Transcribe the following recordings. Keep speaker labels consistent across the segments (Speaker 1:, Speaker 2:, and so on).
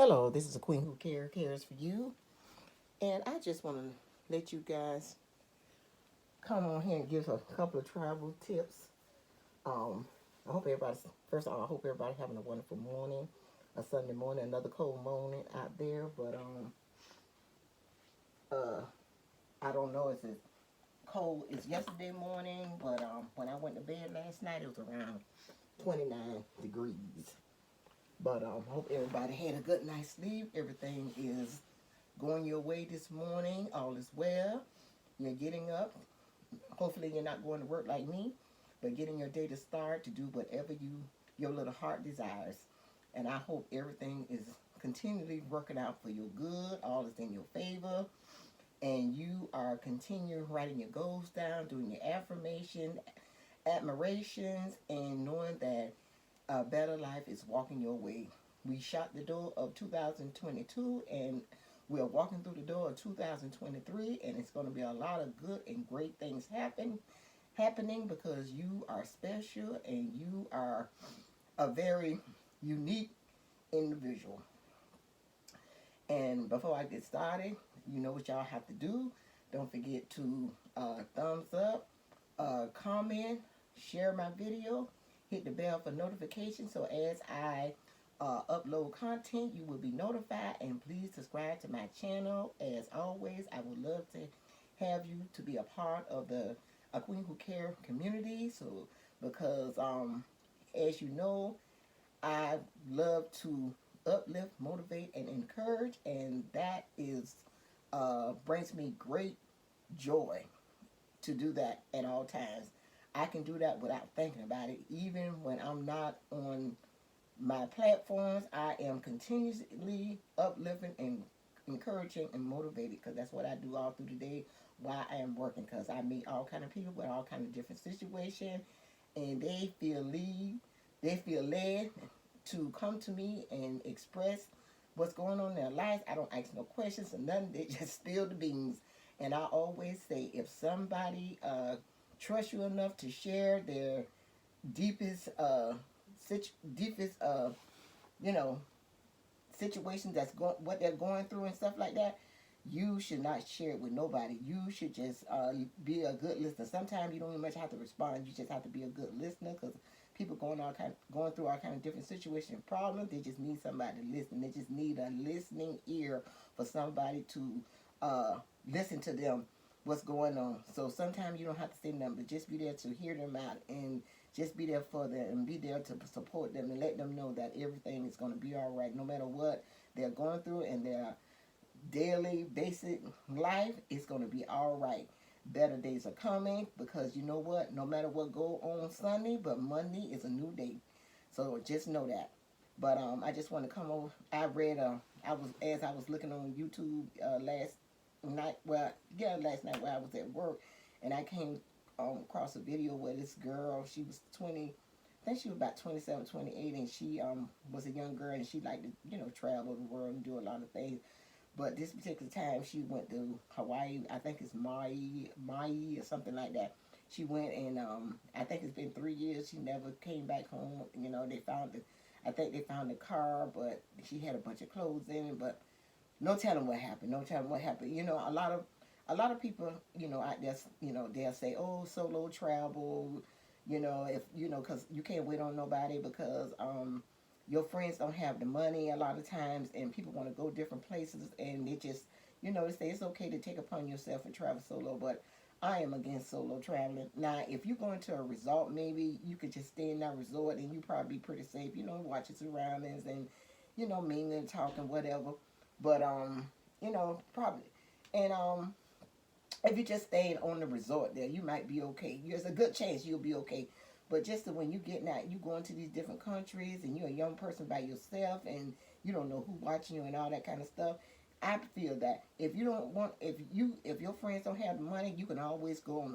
Speaker 1: Hello, this is the Queen Who cares for you. And I just want to let you guys come on here and give a couple of travel tips. Um, I hope everybody's, first of all, I hope everybody's having a wonderful morning, a Sunday morning, another cold morning out there. But uh, I don't know if it's cold as yesterday morning, but when I went to bed last night, it was around 29 degrees. But I hope everybody had a good night's sleep. Everything is going your way this morning. All is well. You're getting up. Hopefully, you're not going to work like me, but getting your day to start to do whatever your little heart desires. And I hope everything is continually working out for your good. All is in your favor, and you are continuing writing your goals down, doing your affirmation, admirations, and knowing that a better life is walking your way. We shot the door of 2022 and we're walking through the door of 2023, and it's going to be a lot of good and great things happening because you are special and you are a very unique individual. And before I get started, you know what y'all have to do. Don't forget to thumbs up, comment, share my video, hit the bell for notifications so as I upload content, you will be notified. And please subscribe to my channel. As always, I would love to have you to be a part of the A Queen Who Care community. So, because as you know, I love to uplift, motivate, and encourage, and that is brings me great joy to do that at all times. I can do that without thinking about it. Even when I'm not on my platforms, I am continuously uplifting and encouraging and motivated because that's what I do all through the day while I am working because I meet all kind of people with all kind of different situations and they feel led to come to me and express what's going on in their life. I don't ask no questions or nothing. They just spill the beans. And I always say if somebody trusts you enough to share their deepest deepest you know situations that's going what they're going through and stuff like that, you should not share it with nobody. You should just be a good listener. Sometimes you don't even much have to respond. You just have to be a good listener because people going through all kind of different situations and problems. They just need somebody to listen. They just need a listening ear for somebody to listen to them what's going on. So sometimes you don't have to say nothing, but just be there to hear them out and just be there for them and be there to support them and let them know that everything is going to be all right no matter what they're going through and their daily basic life is going to be all right. Better days are coming because you know what, no matter what go on Sunday, but Monday is a new day, so just know that. But I just want to come over. I read I was as I was looking on YouTube last night, well, yeah, last night while I was at work, and I came across a video where this girl, she was 20, I think she was about 27, 28, and she was a young girl, and she liked to, travel the world and do a lot of things. But this particular time, she went to Hawaii. I think it's Maui or something like that. She went and I think it's been 3 years. She never came back home. They found the, I think they found the car, but she had a bunch of clothes in it. But no telling what happened. No telling what happened. A lot of people, out there, they'll say, "Oh, solo travel," if because you can't wait on nobody because your friends don't have the money a lot of times, and people want to go different places, and they just, they say it's okay to take upon yourself and travel solo, but I am against solo traveling. Now, if you're going to a resort, maybe you could just stay in that resort, and you probably be pretty safe, watch your surroundings and, mingling, talking, whatever. But probably, and if you just stayed on the resort there, you might be okay. There's a good chance you'll be okay. But just when you getting out, you going to these different countries, and you're a young person by yourself, and you don't know who watching you and all that kind of stuff. I feel that if you don't want, if your friends don't have the money, you can always go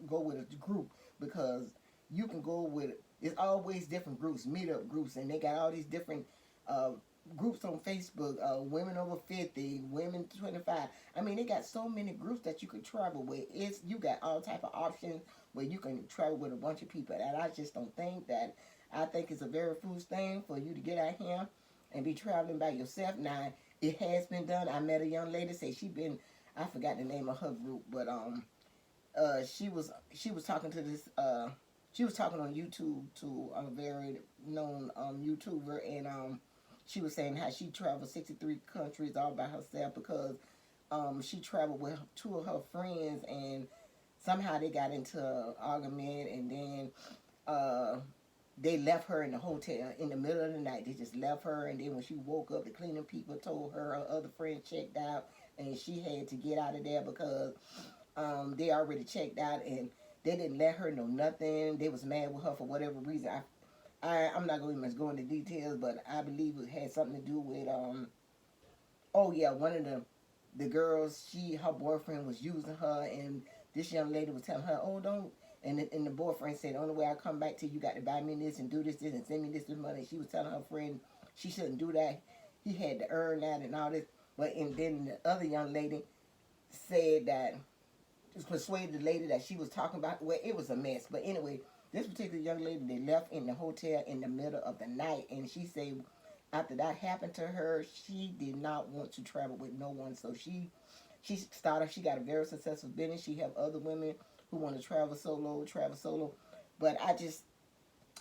Speaker 1: with a group because you can go with. It's always different groups, meetup groups, and they got all these different uh, groups on Facebook, women over 50, women 25. I mean, they got so many groups that you can travel with. You got all type of options where you can travel with a bunch of people. And I just don't think that. I think it's a very foolish thing for you to get out here and be traveling by yourself. Now, it has been done. I met a young lady, say she been, I forgot the name of her group, but she was talking to this she was talking on YouTube to a very known YouTuber, and she was saying how she traveled 63 countries all by herself because she traveled with two of her friends, and somehow they got into an argument, and then uh, they left her in the hotel in the middle of the night. They just left her, and then when she woke up, the cleaning people told her other friend checked out, and she had to get out of there because they already checked out, and they didn't let her know nothing. They was mad with her for whatever reason. I'm not going to even go into details, but I believe it had something to do with oh yeah, one of the girls, her boyfriend was using her, and this young lady was telling her, oh, don't. And the boyfriend said, the only way I come back to you, got to buy me this and do this, and send me this money. She was telling her friend she shouldn't do that. He had to earn that and all this. But and then the other young lady said that, just persuaded the lady that she was talking about. Well, it was a mess. But anyway, this particular young lady, they left in the hotel in the middle of the night, and she said after that happened to her, she did not want to travel with no one. So she got a very successful business. She have other women who want to travel solo. But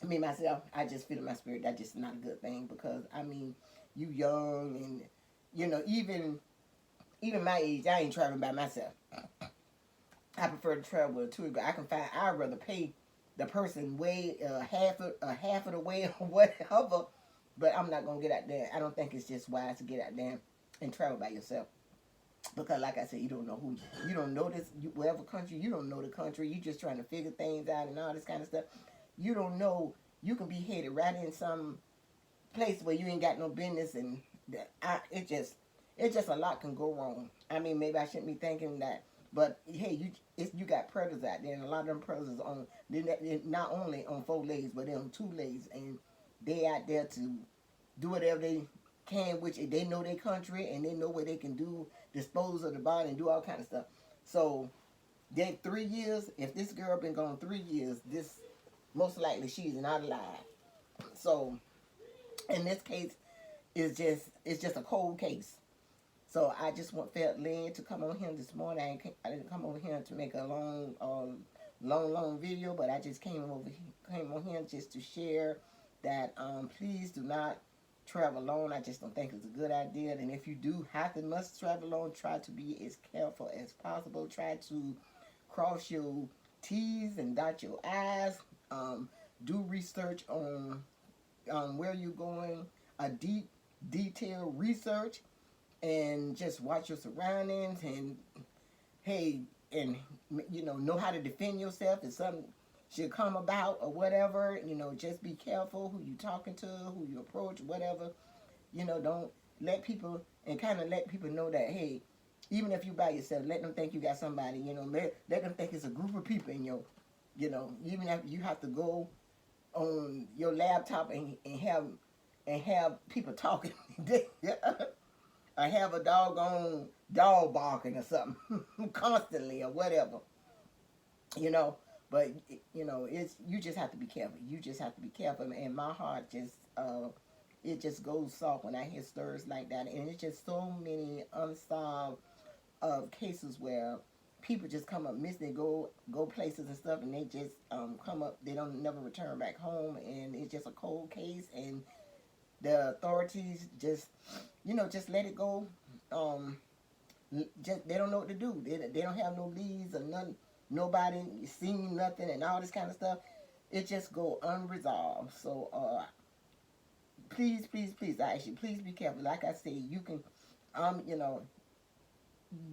Speaker 1: me myself, I just feel in my spirit that's just not a good thing, because I mean, you young, and even my age, I ain't traveling by myself. I prefer to travel with a tour guide. I'd rather pay the person way half of the way or whatever, but I'm not gonna get out there. I don't think it's just wise to get out there and travel by yourself, because like I said, you don't know you don't know whatever country, you don't know the country. You just trying to figure things out and all this kind of stuff. You don't know, you can be headed right in some place where you ain't got no business, and it just a lot can go wrong. I mean, maybe I shouldn't be thinking that, but hey, you got predators out there, and a lot of them predators they're not only on 4 legs, but they're on 2 legs, and they out there to do whatever they can, which they know their country and they know what they can do, dispose of the body and do all kind of stuff. So they 3 years. If this girl been gone 3 years, this most likely she's not alive. So in this case, it's just a cold case. So I just felt led to come on here this morning. I didn't come over here to make a long video, but I just came on here just to share that please do not travel alone. I just don't think it's a good idea. And if you do have to must travel alone, try to be as careful as possible. Try to cross your T's and dot your I's. Do research on where you're going, a detailed research, and just watch your surroundings, and hey, and know how to defend yourself if something should come about or whatever. Just be careful who you talking to, who you approach, whatever. Don't let people, and kind of let people know that, hey, even if you by yourself, let them think you got somebody. Let them think it's a group of people in your, even if you have to go on your laptop and have people talking. I have a doggone dog barking or something constantly or whatever, But it's, you just have to be careful. You just have to be careful, and my heart just it just goes soft when I hear stories like that, and it's just so many unsolved cases where people just come up missing. They go places and stuff, and they just come up. They don't never return back home, and it's just a cold case, and the authorities just let it go. Just they don't know what to do. They don't have no leads or none. Nobody seen nothing and all this kind of stuff. It just go unresolved. So please, I ask you, please be careful. Like I say, you can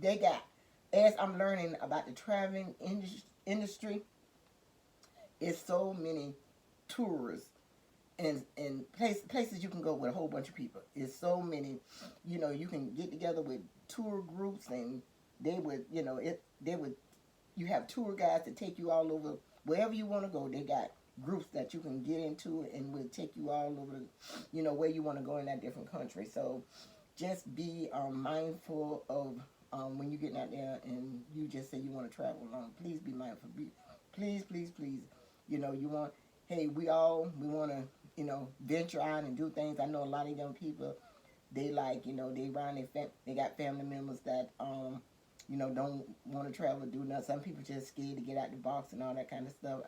Speaker 1: they got, as I'm learning about the traveling industry, it's so many tourists and places you can go with a whole bunch of people. It's so many, you can get together with tour groups, and they would, you have tour guides that take you all over wherever you want to go. They got groups that you can get into and will take you all over, where you want to go in that different country. So just be mindful of when you're getting out there and you just say you want to travel alone. Please be mindful. Please. You want, hey, we want to venture out and do things. I know a lot of young people, they like, they around they got family members that, don't want to travel, do nothing. Some people just scared to get out the box and all that kind of stuff.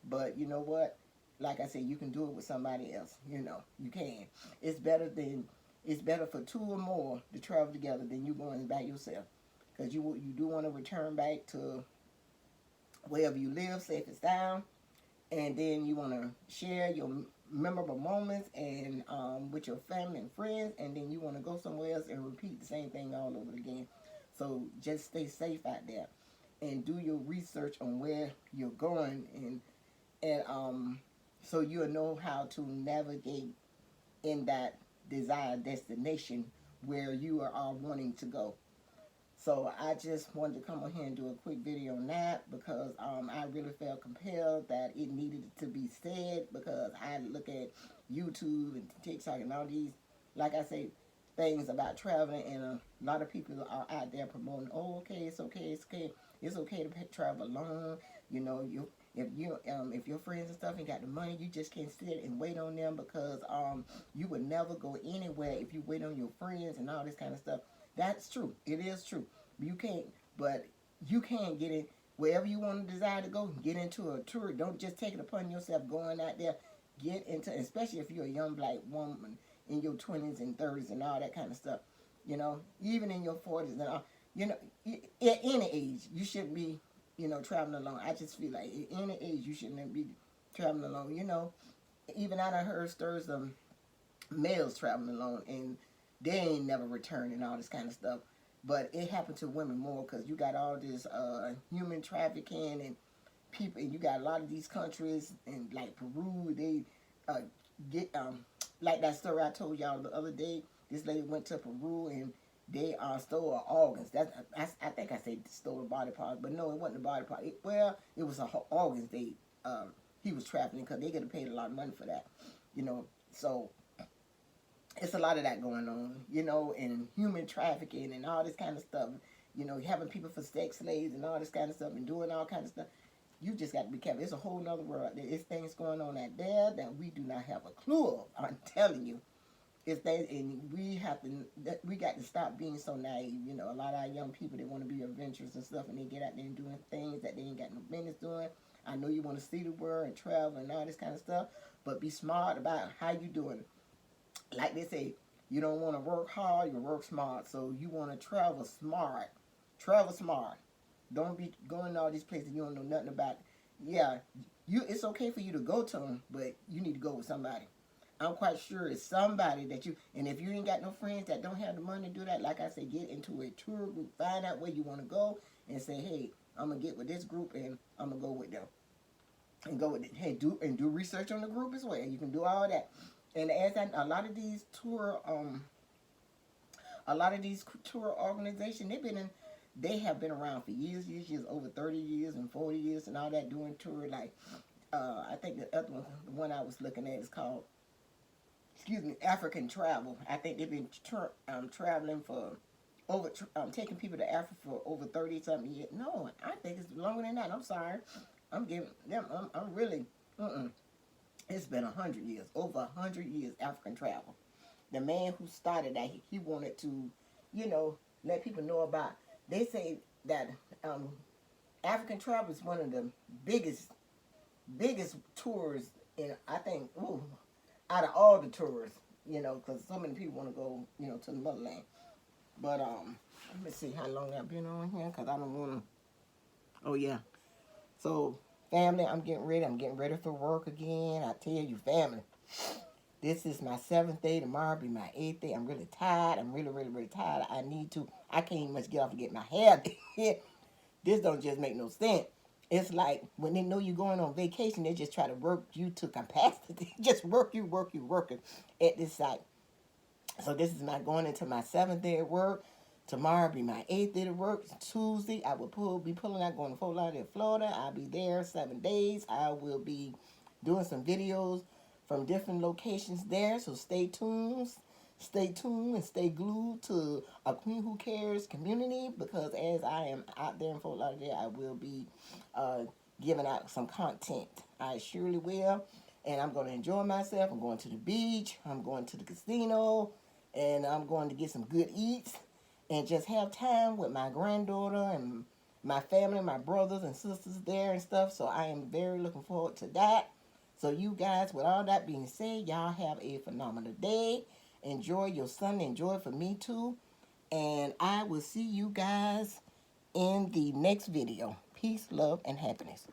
Speaker 1: But you know what? Like I said, you can do it with somebody else. You can. It's better for two or more to travel together than you going by yourself. Because you do want to return back to wherever you live, safe and sound, and then you want to share your memorable moments and with your family and friends, and then you want to go somewhere else and repeat the same thing all over again. So just stay safe out there and do your research on where you're going, and so you'll know how to navigate in that desired destination where you are wanting to go. So I just wanted to come on here and do a quick video on that because I really felt compelled that it needed to be said, because I look at YouTube and TikTok and all these, like I say, things about traveling, and a lot of people are out there promoting, oh, okay, it's okay, it's okay to travel alone. If your friends and stuff ain't got the money, you just can't sit and wait on them, because you would never go anywhere if you wait on your friends and all this kind of stuff. That's true. It is true. But you can't get it wherever you want to desire to go. Get into a tour. Don't just take it upon yourself going out there. Get into, especially if you're a young black woman in your 20s and 30s and all that kind of stuff. Even in your 40s and all. At any age, you shouldn't be, traveling alone. I just feel like at any age, you shouldn't be traveling alone. Even I done heard stories of males traveling alone, and they ain't never returned and all this kind of stuff. But it happened to women more, because you got all this human trafficking and people, and you got a lot of these countries, and like Peru, they get like that story I told y'all the other day. This lady went to Peru and they stole her organs. I think I said stole the body part, but no, it wasn't the body part. It was her organs. He was trafficking, because they could have paid a lot of money for that. So it's a lot of that going on, and human trafficking and all this kind of stuff. Having people for sex slaves and all this kind of stuff and doing all kind of stuff. You just got to be careful. It's a whole nother world out there. There's things going on out there that we do not have a clue of. I'm telling you. It's things, and we got to stop being so naive. A lot of our young people, they want to be adventurous and stuff, and they get out there and doing things that they ain't got no business doing. I know you want to see the world and travel and all this kind of stuff, but be smart about how you doing it. Like they say, you don't want to work hard, you work smart. So you want to travel smart. Travel smart. Don't be going to all these places you don't know nothing about. Yeah, it's okay for you to go to them, but you need to go with somebody. I'm quite sure it's somebody that and if you ain't got no friends that don't have the money to do that, like I said, get into a tour group, find out where you want to go, and say, hey, I'm going to get with this group, and I'm going to go with them. And go with it. Hey, do research on the group as well. You can do all that. And a lot of these tour organizations, they have been around for years, over 30 years and 40 years and all that, doing tour. Like I think the other one, the one I was looking at, is called, African Travel. I think they've been traveling for taking people to Africa for over 30 something years. No, I think it's longer than that. I'm sorry. I'm giving them. I'm really. It's been 100 years, over 100 years, African travel. The man who started that, he wanted to, let people know about. They say that African travel is one of the biggest tours in, I think, out of all the tours, because so many people want to go, to the motherland. But let me see how long I've been on here, because I don't want to. Oh yeah. So, family, I'm getting ready. I'm getting ready for work again. I tell you, family, this is my 7th day. Tomorrow will be my 8th day. I'm really tired. I'm really, really, really tired. I can't even much get off and get my hair done. This don't just make no sense. It's like when they know you're going on vacation, they just try to work you to capacity. Just working at this site. So this is going into my 7th day at work. Tomorrow will be my 8th day to work. Tuesday, I will be pulling out, going to Fort Lauderdale, Florida. I'll be there 7 days. I will be doing some videos from different locations there. So stay tuned and stay glued to a Queen Who Cares community, because as I am out there in Fort Lauderdale, I will be giving out some content. I surely will. And I'm going to enjoy myself. I'm going to the beach. I'm going to the casino. And I'm going to get some good eats. And just have time with my granddaughter and my family, my brothers and sisters there and stuff. So I am very looking forward to that. So you guys, with all that being said, y'all have a phenomenal day. Enjoy your Sunday. Enjoy it for me too. And I will see you guys in the next video. Peace, love, and happiness.